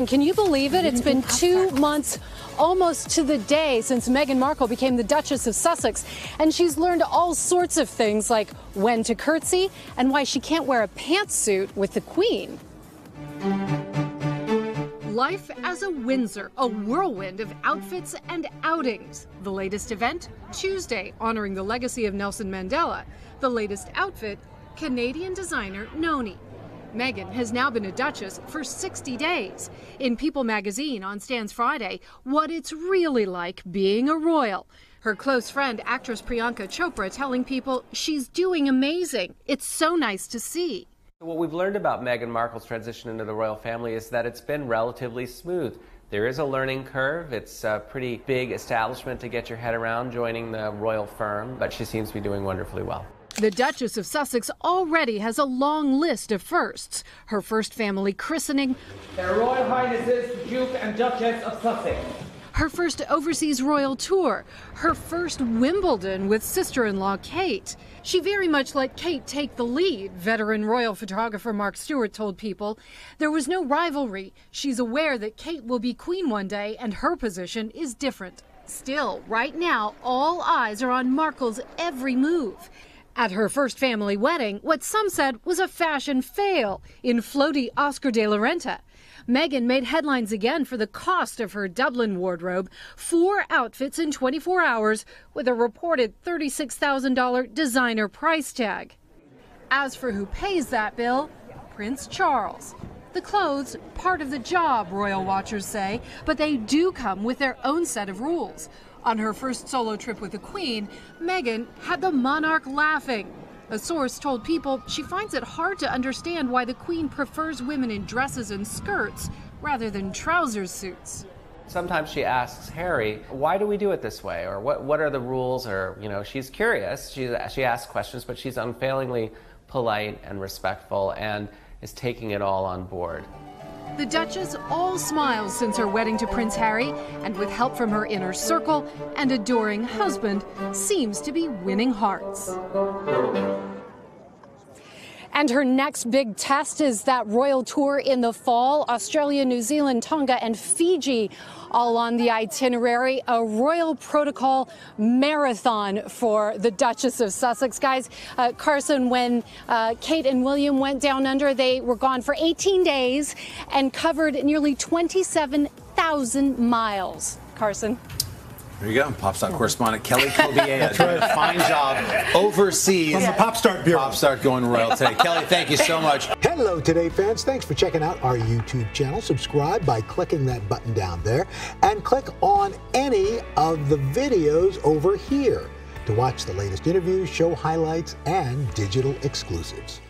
Can you believe it? It's been 2 months almost to the day since Meghan Markle became the Duchess of Sussex, and she's learned all sorts of things like when to curtsy and why she can't wear a pantsuit with the Queen. Life as a Windsor, a whirlwind of outfits and outings. The latest event, Tuesday, honoring the legacy of Nelson Mandela. The latest outfit, Canadian designer Noni. Meghan has now been a Duchess for 60 days. In People magazine on Stan's Friday, what it's really like being a royal. Her close friend, actress Priyanka Chopra, telling people she's doing amazing. It's so nice to see. What we've learned about Meghan Markle's transition into the royal family is that it's been relatively smooth. There is a learning curve. It's a pretty big establishment to get your head around joining the royal firm, but she seems to be doing wonderfully well. The Duchess of Sussex already has a long list of firsts. Her first family christening, Their Royal Highnesses the Duke and Duchess of Sussex. Her first overseas royal tour, her first Wimbledon with sister-in-law Kate. She very much let Kate take the lead, veteran royal photographer Mark Stewart told People. There was no rivalry. She's aware that Kate will be queen one day and her position is different. Still, right now, all eyes are on Markle's every move. At her first family wedding, what some said was a fashion fail in floaty Oscar de la Renta. Meghan made headlines again for the cost of her Dublin wardrobe, 4 outfits in 24 hours with a reported $36,000 designer price tag. As for who pays that bill, Prince Charles. The clothes, part of the job, royal watchers say, but they do come with their own set of rules. On her first solo trip with the Queen, Meghan had the monarch laughing. A source told People she finds it hard to understand why the Queen prefers women in dresses and skirts rather than trouser suits. Sometimes she asks Harry, why do we do it this way? Or what are the rules? Or, she's curious. She asks questions, but she's unfailingly polite and respectful and is taking it all on board. The Duchess all smiles since her wedding to Prince Harry, and with help from her inner circle and adoring husband, seems to be winning hearts. And her next big test is that royal tour in the fall. Australia, New Zealand, Tonga, and Fiji all on the itinerary. A royal protocol marathon for the Duchess of Sussex. Guys, Carson, when Kate and William went down under, they were gone for 18 days and covered nearly 27,000 miles. Carson. There you go, Pop Start correspondent Kelly Cobiella doing a fine job overseas. From the Pop Start Bureau. Pop Start going royal today. Kelly, thank you so much. Hello, Today fans. Thanks for checking out our YouTube channel. Subscribe by clicking that button down there and click on any of the videos over here to watch the latest interviews, show highlights, and digital exclusives.